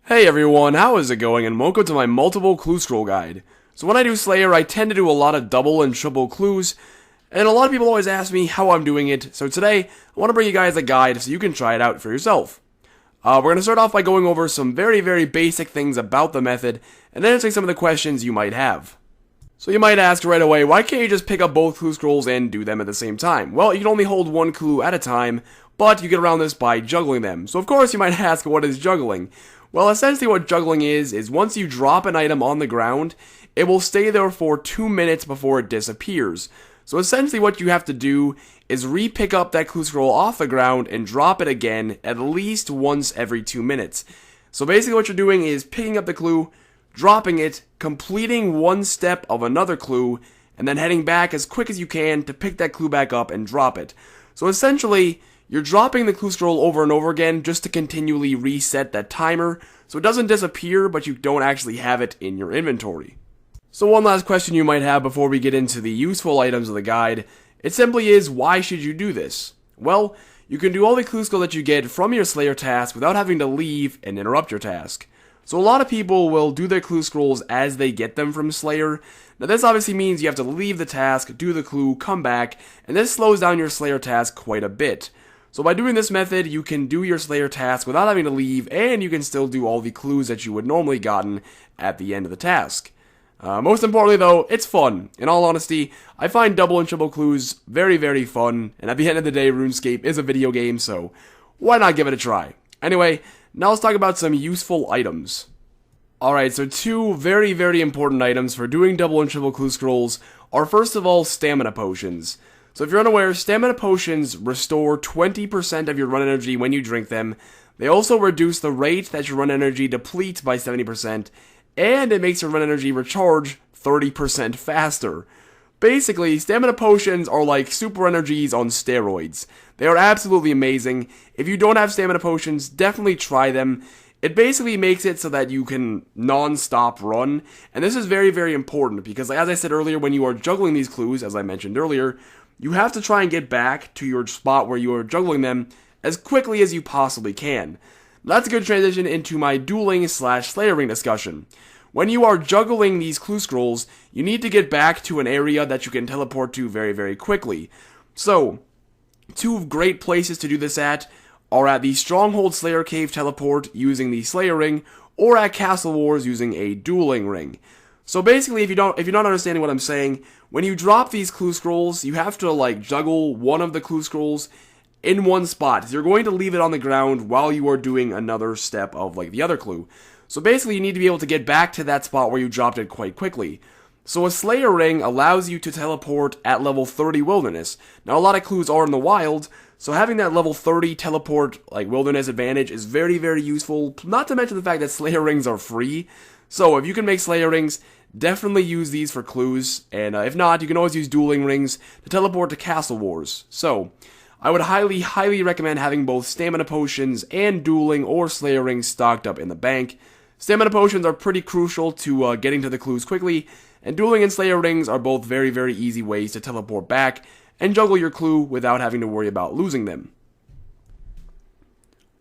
Hey everyone, how is it going, and welcome to my multiple clue scroll guide. So when I do Slayer, I tend to do a lot of double and triple clues, and a lot of people always ask me how I'm doing it, so today I want to bring you guys a guide so you can try it out for yourself. We're going to start off by going over some very basic things about the method, and then answering some of the questions you might have. So you might ask right away, why can't you just pick up both clue scrolls and do them at the same time? Well, you can only hold one clue at a time, but you get around this by juggling them. So of course you might ask, what is juggling? Well, essentially what juggling is once you drop an item on the ground, it will stay there for 2 minutes before it disappears. So essentially what you have to do is re-pick up that clue scroll off the ground and drop it again at least once every 2 minutes. So basically what you're doing is picking up the clue, dropping it, completing one step of another clue, and then heading back as quick as you can to pick that clue back up and drop it. So essentially, you're dropping the clue scroll over and over again just to continually reset that timer, so it doesn't disappear, but you don't actually have it in your inventory. So one last question you might have before we get into the useful items of the guide, it simply is, why should you do this? Well, you can do all the clue scroll that you get from your Slayer task without having to leave and interrupt your task. So a lot of people will do their clue scrolls as they get them from Slayer. Now this obviously means you have to leave the task, do the clue, come back, and this slows down your Slayer task quite a bit. So by doing this method, you can do your Slayer task without having to leave, and you can still do all the clues that you would normally gotten at the end of the task. Most importantly though, it's fun. In all honesty, I find double and triple clues very fun, and at the end of the day, RuneScape is a video game, so why not give it a try? Anyway, now let's talk about some useful items. Alright, so two very important items for doing double and triple clue scrolls are first of all stamina potions. So if you're unaware, stamina potions restore 20% of your run energy when you drink them. They also reduce the rate that your run energy depletes by 70%, and it makes your run energy recharge 30% faster. Basically, stamina potions are like super energies on steroids. They are absolutely amazing. If you don't have stamina potions, definitely try them. It basically makes it so that you can non-stop run, and this is very important because, as I said earlier, when you are juggling these clues, as I mentioned earlier, you have to try and get back to your spot where you are juggling them as quickly as you possibly can. That's a good transition into my dueling/slayering discussion. When you are juggling these clue scrolls, you need to get back to an area that you can teleport to very quickly. So, two great places to do this at are at the Stronghold Slayer Cave teleport using the Slayer Ring, or at Castle Wars using a dueling ring. So basically, if you're not understanding what I'm saying, when you drop these clue scrolls, you have to juggle one of the clue scrolls in one spot. You're going to leave it on the ground while you are doing another step of the other clue. So basically, you need to be able to get back to that spot where you dropped it quite quickly. So a Slayer Ring allows you to teleport at level 30 Wilderness. Now a lot of clues are in the wild, so having that level 30 teleport Wilderness advantage is very useful, not to mention the fact that Slayer Rings are free. So if you can make Slayer Rings, definitely use these for clues, and if not, you can always use dueling rings to teleport to Castle Wars. So, I would highly recommend having both stamina potions and dueling or Slayer Rings stocked up in the bank. Stamina potions are pretty crucial to getting to the clues quickly, and dueling and Slayer Rings are both very easy ways to teleport back and juggle your clue without having to worry about losing them.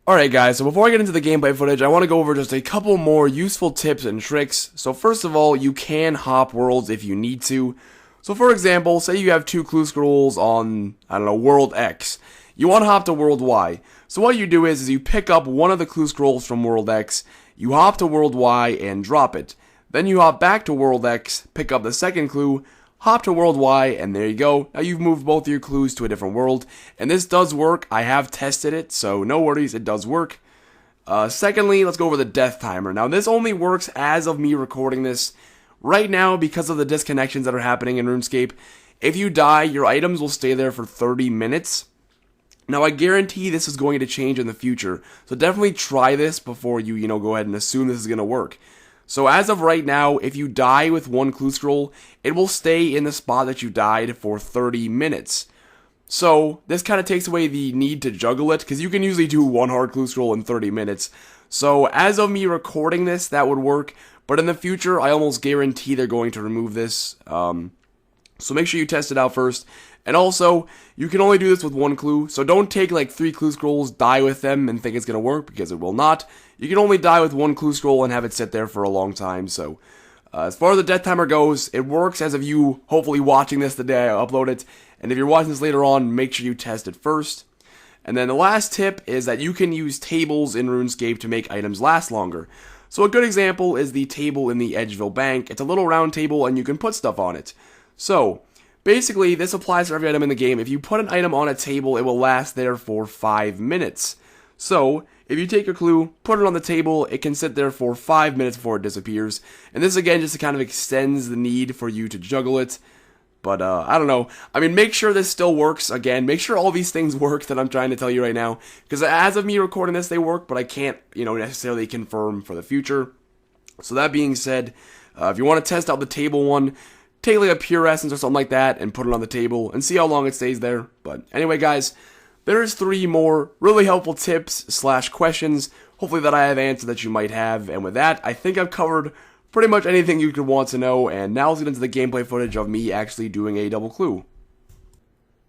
Alright guys, so before I get into the gameplay footage, I want to go over just a couple more useful tips and tricks. So first of all, you can hop worlds if you need to. So for example, say you have two clue scrolls on, World X. You want to hop to World Y. So what you do is you pick up one of the clue scrolls from World X, you hop to World Y and drop it. Then you hop back to World X, pick up the second clue, hop to World Y, and there you go. Now you've moved both of your clues to a different world, and this does work. I have tested it, so no worries, it does work. Secondly, let's go over the death timer. Now this only works as of me recording this. Right now, because of the disconnections that are happening in RuneScape, if you die, your items will stay there for 30 minutes. Now I guarantee this is going to change in the future, so definitely try this before you go ahead and assume this is going to work. So as of right now, if you die with one clue scroll, it will stay in the spot that you died for 30 minutes. So this kind of takes away the need to juggle it, because you can usually do one hard clue scroll in 30 minutes. So as of me recording this, that would work, but in the future, I almost guarantee they're going to remove this. So make sure you test it out first. And also, you can only do this with one clue, so don't take like 3 clue scrolls, die with them, and think it's going to work, because it will not. You can only die with 1 clue scroll and have it sit there for a long time, so as far as the death timer goes, it works as of you hopefully watching this the day I upload it, and if you're watching this later on, make sure you test it first. And then the last tip is that you can use tables in RuneScape to make items last longer. So a good example is the table in the Edgeville Bank. It's a little round table and you can put stuff on it. So, basically, this applies for every item in the game. If you put an item on a table, it will last there for 5 minutes. So, if you take your clue, put it on the table, it can sit there for 5 minutes before it disappears. And this, again, just kind of extends the need for you to juggle it. But, I don't know. I mean, make sure this still works. Again, make sure all these things work that I'm trying to tell you right now. Because as of me recording this, they work, but I can't, necessarily confirm for the future. So that being said, if you want to test out the table one, take like a pure essence or something like that and put it on the table and see how long it stays there. But anyway, guys, there's 3 more really helpful tips / questions, hopefully that I have answered that you might have. And with that, I think I've covered pretty much anything you could want to know, and now let's get into the gameplay footage of me actually doing a double clue.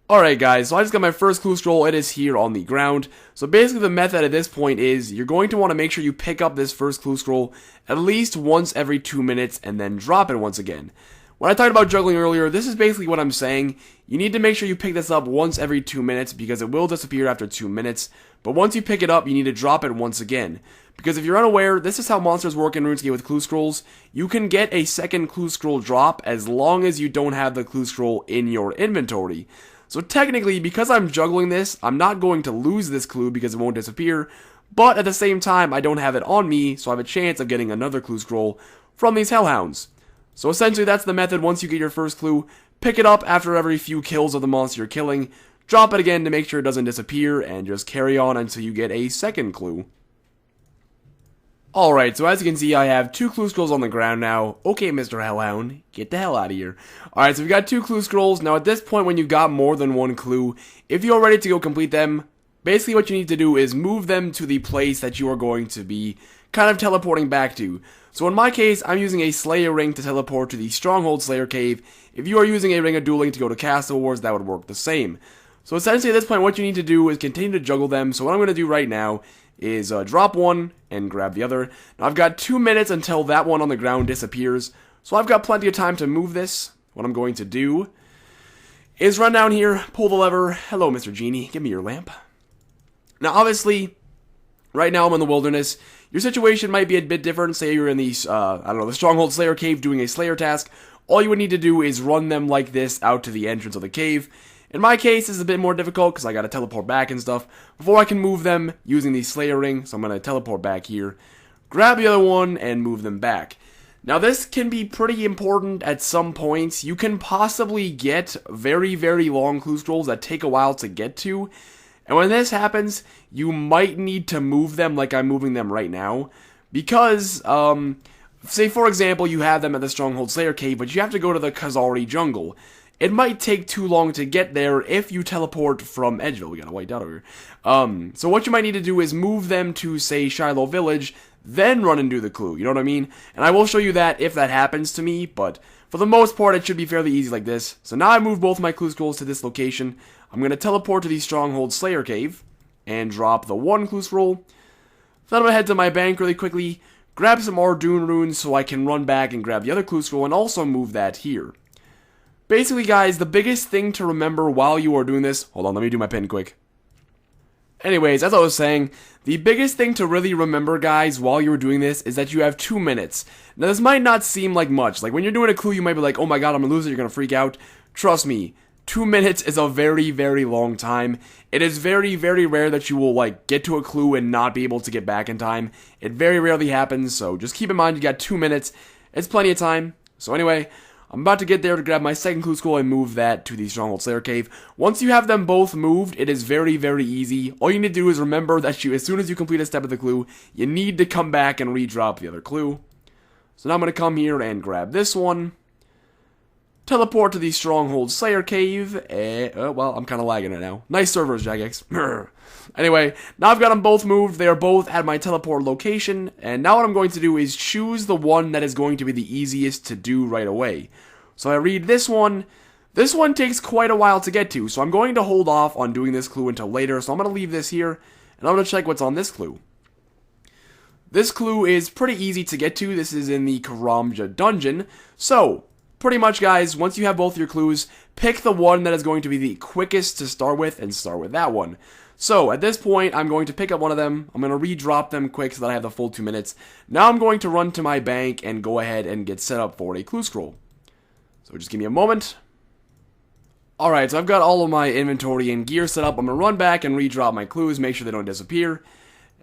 Alright guys, so I just got my first clue scroll. It is here on the ground. So basically the method at this point is you're going to want to make sure you pick up this first clue scroll at least once every 2 minutes and then drop it once again. When I talked about juggling earlier, this is basically what I'm saying. You need to make sure you pick this up once every 2 minutes because it will disappear after 2 minutes. But once you pick it up, you need to drop it once again. Because if you're unaware, this is how monsters work in RuneScape with clue scrolls. You can get a second clue scroll drop as long as you don't have the clue scroll in your inventory. So technically, because I'm juggling this, I'm not going to lose this clue because it won't disappear. But at the same time, I don't have it on me, so I have a chance of getting another clue scroll from these hellhounds. So essentially that's the method. Once you get your first clue, pick it up after every few kills of the monster you're killing, drop it again to make sure it doesn't disappear, and just carry on until you get a second clue. Alright, so as you can see, I have 2 clue scrolls on the ground now. Okay, Mr. Hellhound, get the hell out of here. Alright, so we've got 2 clue scrolls. Now at this point, when you've got more than 1 clue, if you're ready to go complete them, basically what you need to do is move them to the place that you are going to be kind of teleporting back to. So in my case, I'm using a Slayer ring to teleport to the Stronghold Slayer Cave. If you are using a Ring of Dueling to go to Castle Wars, that would work the same. So essentially at this point, what you need to do is continue to juggle them. So what I'm going to do right now is drop one and grab the other. Now I've got 2 minutes until that one on the ground disappears. So I've got plenty of time to move this. What I'm going to do is run down here, pull the lever. Hello, Mr. Genie, give me your lamp. Now obviously, right now I'm in the wilderness. Your situation might be a bit different. Say you're in the, the Stronghold Slayer Cave doing a Slayer task. All you would need to do is run them like this out to the entrance of the cave. In my case, this is a bit more difficult because I gotta teleport back and stuff before I can move them using the Slayer ring. So I'm gonna teleport back here, grab the other one, and move them back. Now this can be pretty important at some points. You can possibly get very, very long clue scrolls that take a while to get to. And when this happens, you might need to move them like I'm moving them right now. Because, say for example, you have them at the Stronghold Slayer Cave, but you have to go to the Khazari jungle. It might take too long to get there if you teleport from Edgeville. We got a white dot over here. So what you might need to do is move them to, say, Shiloh Village, then run and do the clue. You know what I mean? And I will show you that if that happens to me, but for the most part, it should be fairly easy like this. So now I moved both my clue scrolls to this location. I'm going to teleport to the Stronghold Slayer Cave and drop the 1 clue scroll. Then I'm going to head to my bank really quickly, grab some more Dune runes so I can run back and grab the other clue scroll and also move that here. Basically, guys, the biggest thing to remember while you are doing this... Hold on, let me do my pin quick. Anyways, as I was saying, the biggest thing to really remember, guys, while you're doing this is that you have 2 minutes. Now, this might not seem like much. Like, when you're doing a clue, you might be like, oh my god, I'm gonna lose it, you're gonna freak out. Trust me, 2 minutes is a very, very long time. It is very, very rare that you will, like, get to a clue and not be able to get back in time. It very rarely happens, so just keep in mind you got 2 minutes. It's plenty of time. So anyway... I'm about to get there to grab my second clue scroll and move that to the Stronghold Slayer Cave. Once you have them both moved, it is very, very easy. All you need to do is remember that as soon as you complete a step of the clue, you need to come back and redrop the other clue. So now I'm going to come here and grab this one. Teleport to the Stronghold Slayer Cave. Well, I'm kind of lagging it now. Nice servers, Jagex. Anyway, now I've got them both moved. They are both at my teleport location. And now what I'm going to do is choose the one that is going to be the easiest to do right away. So I read this one. This one takes quite a while to get to, so I'm going to hold off on doing this clue until later, so I'm going to leave this here, and I'm going to check what's on this clue. This clue is pretty easy to get to. This is in the Karamja dungeon. So, pretty much guys, once you have both your clues, pick the one that is going to be the quickest to start with, and start with that one. So, at this point, I'm going to pick up one of them. I'm going to re-drop them quick so that I have the full 2 minutes. Now I'm going to run to my bank and go ahead and get set up for a clue scroll. So just give me a moment. Alright, so I've got all of my inventory and gear set up. I'm going to run back and re-drop my clues, make sure they don't disappear.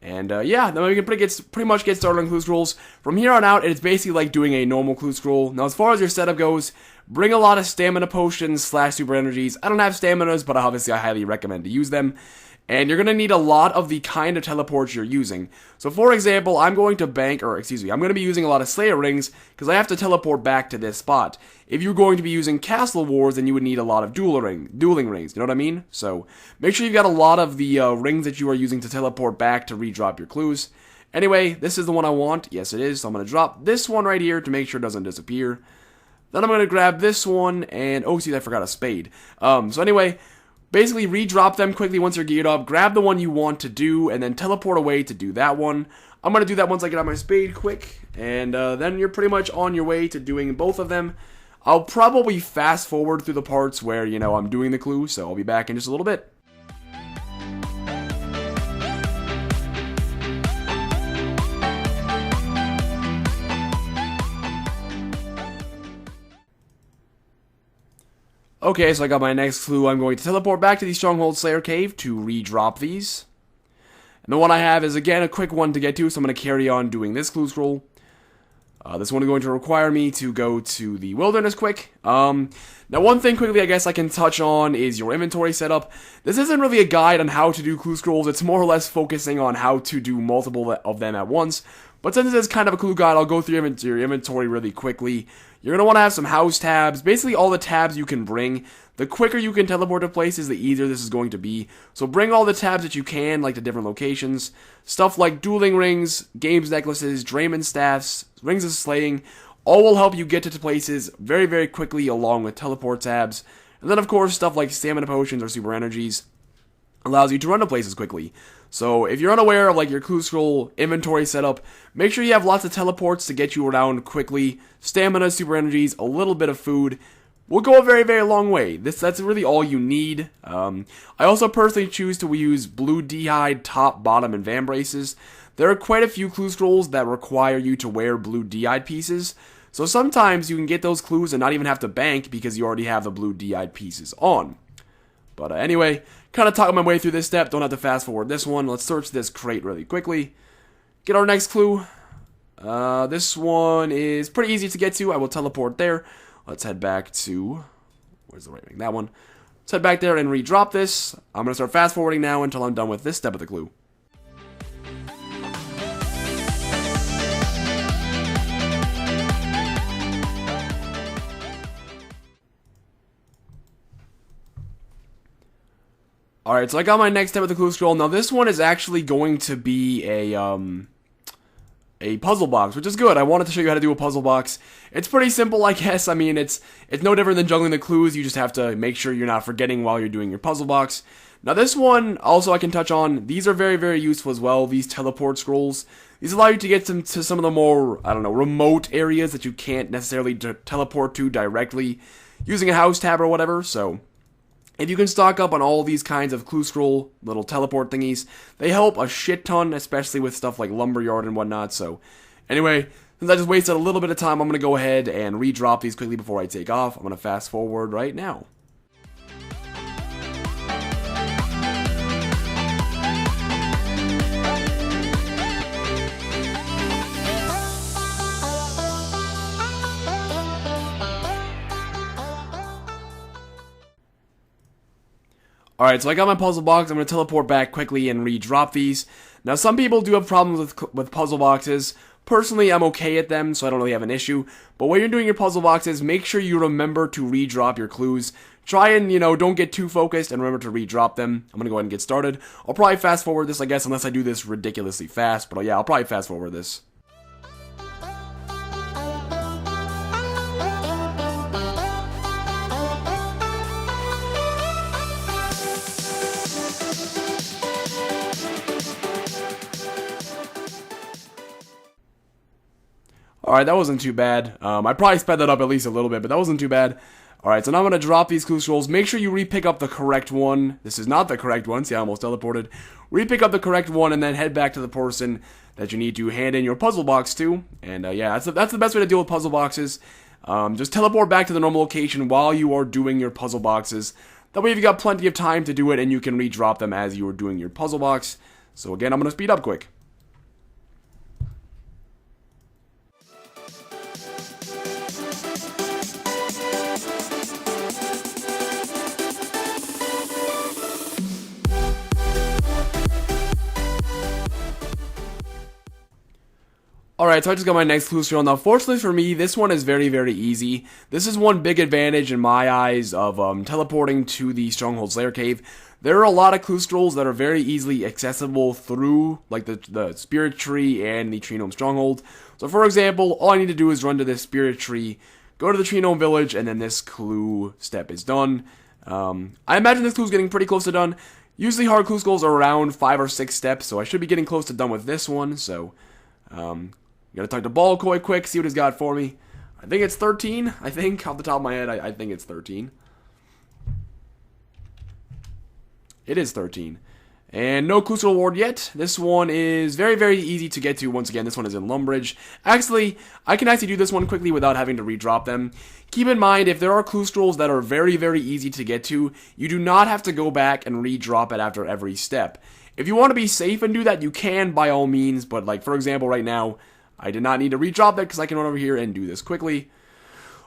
And yeah, then we can pretty much get started on clue scrolls. From here on out, it's basically like doing a normal clue scroll. Now as far as your setup goes, bring a lot of stamina potions / super energies. I don't have staminas, but obviously I highly recommend to use them. And you're going to need a lot of the kind of teleports you're using. So for example, I'm going to I'm going to be using a lot of Slayer rings, because I have to teleport back to this spot. If you're going to be using Castle Wars, then you would need a lot of dueling rings, you know what I mean? So make sure you've got a lot of the rings that you are using to teleport back to re-drop your clues. Anyway, this is the one I want. Yes, it is. So I'm going to drop this one right here to make sure it doesn't disappear. Then I'm going to grab this one, and oh, see, I forgot a spade. So anyway, basically re-drop them quickly once you're geared up, grab the one you want to do, and then teleport away to do that one. I'm going to do that once I get out my spade quick, and then you're pretty much on your way to doing both of them. I'll probably fast forward through the parts where, you know, I'm doing the clue, so I'll be back in just a little bit. Okay, so I got my next clue. I'm going to teleport back to the Stronghold Slayer Cave to re-drop these. And the one I have is, again, a quick one to get to, so I'm going to carry on doing this clue scroll. This one is going to require me to go to the wilderness quick. Now, one thing quickly I guess I can touch on is your inventory setup. This isn't really a guide on how to do clue scrolls. It's more or less focusing on how to do multiple of them at once. But since this is kind of a clue guide, I'll go through your inventory really quickly. You're going to want to have some house tabs, basically all the tabs you can bring. The quicker you can teleport to places, the easier this is going to be. So bring all the tabs that you can, like the different locations. Stuff like dueling rings, games necklaces, Drayman staffs, rings of slaying, all will help you get to places very, very quickly along with teleport tabs. And then of course stuff like stamina potions or super energies allows you to run to places quickly. So if you're unaware of like your clue scroll inventory setup, make sure you have lots of teleports to get you around quickly. Stamina, super energies, a little bit of food will go a very, very long way. That's really all you need. I also personally choose to use blue d'hide top, bottom, and van braces. There are quite a few clue scrolls that require you to wear blue d'hide pieces. So sometimes you can get those clues and not even have to bank because you already have the blue d'hide pieces on. But anyway, kind of talking my way through this step. Don't have to fast forward this one. Let's search this crate really quickly. Get our next clue. This one is pretty easy to get to. I will teleport there. Let's head back to, where's the right ring? That one. Let's head back there and re-drop this. I'm going to start fast forwarding now until I'm done with this step of the clue. Alright, so I got my next step of the clue scroll. Now this one is actually going to be a puzzle box, which is good. I wanted to show you how to do a puzzle box. It's pretty simple, I guess. I mean, it's no different than juggling the clues. You just have to make sure you're not forgetting while you're doing your puzzle box. Now this one, also I can touch on, these are very, very useful as well, these teleport scrolls. These allow you to get to some of the more, I don't know, remote areas that you can't necessarily teleport to directly using a house tab or whatever, so if you can stock up on all these kinds of clue scroll little teleport thingies, they help a shit ton, especially with stuff like Lumberyard and whatnot. So anyway, since I just wasted a little bit of time, I'm going to go ahead and re-drop these quickly before I take off. I'm going to fast forward right now. Alright, so I got my puzzle box. I'm going to teleport back quickly and re-drop these. Now, some people do have problems with puzzle boxes. Personally, I'm okay at them, so I don't really have an issue. But when you're doing your puzzle boxes, make sure you remember to re-drop your clues. Try and, don't get too focused and remember to re-drop them. I'm going to go ahead and get started. I'll probably fast forward this, I guess, unless I do this ridiculously fast. But yeah, I'll probably fast forward this. Alright, that wasn't too bad. I probably sped that up at least a little bit, but that wasn't too bad. Alright, so now I'm going to drop these clue scrolls. Make sure you re-pick up the correct one. This is not the correct one. See, I almost teleported. Re-pick up the correct one and then head back to the person that you need to hand in your puzzle box to. And yeah, that's the best way to deal with puzzle boxes. Just teleport back to the normal location while you are doing your puzzle boxes. That way you've got plenty of time to do it and you can re-drop them as you are doing your puzzle box. So again, I'm going to speed up quick. Alright, so I just got my next clue scroll. Now, fortunately for me, this one is very, very easy. This is one big advantage in my eyes of teleporting to the Stronghold Slayer Cave. There are a lot of clue scrolls that are very easily accessible through, like, the Spirit Tree and the Tree Gnome Stronghold. So, for example, all I need to do is run to this Spirit Tree, go to the Tree Gnome Village, and then this clue step is done. I imagine this clue is getting pretty close to done. Usually hard clue scrolls are around 5 or 6 steps, so I should be getting close to done with this one, so... gotta talk to Balkoi quick, see what he's got for me. I think it's 13, I think, off the top of my head, I think it's 13. It is 13. And no clue reward yet. This one is very, very easy to get to. Once again, this one is in Lumbridge. Actually, I can actually do this one quickly without having to redrop them. Keep in mind, if there are clue scrolls that are very, very easy to get to, you do not have to go back and redrop it after every step. If you want to be safe and do that, you can by all means, but like, for example, right now, I did not need to redrop that because I can run over here and do this quickly.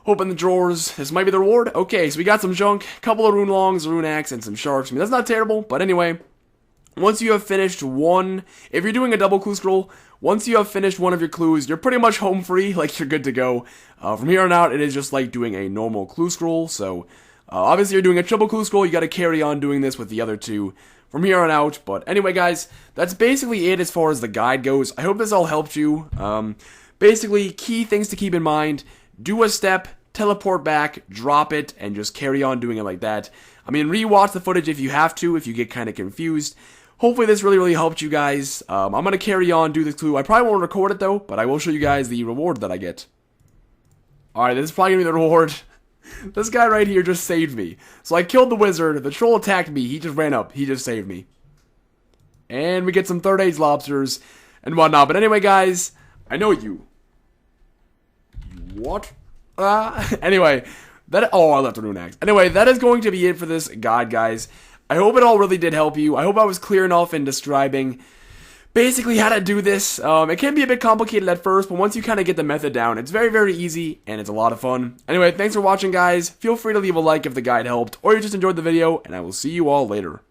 Open the drawers. This might be the reward. Okay, so we got some junk, a couple of rune longs, rune axe, and some sharks. I mean, that's not terrible, but anyway, once you have finished one, if you're doing a double clue scroll, once you have finished one of your clues, you're pretty much home free, like you're good to go. From here on out, it is just like doing a normal clue scroll, so obviously you're doing a triple clue scroll, you gotta carry on doing this with the other two from here on out. But anyway, guys, that's basically it as far as the guide goes. I hope this all helped you. Basically, key things to keep in mind: do a step, teleport back, drop it, and just carry on doing it like that. I mean, rewatch the footage if you have to, if you get kind of confused. Hopefully this really helped you guys. I'm going to carry on, do this clue. I probably won't record it though, but I will show you guys the reward that I get. Alright, this is probably going to be the reward. This guy right here just saved me. So I killed the wizard, the troll attacked me, he just ran up, he just saved me. And we get some third age lobsters and whatnot. But anyway, guys, I know you. What? Anyway, oh, I left a rune axe. Anyway, that is going to be it for this guide, guys. I hope it all really did help you. I hope I was clear enough in describing basically how to do this. It can be a bit complicated at first, but once you kind of get the method down, it's very easy, and it's a lot of fun. Anyway, thanks for watching, guys. Feel free to leave a like if the guide helped, or you just enjoyed the video, and I will see you all later.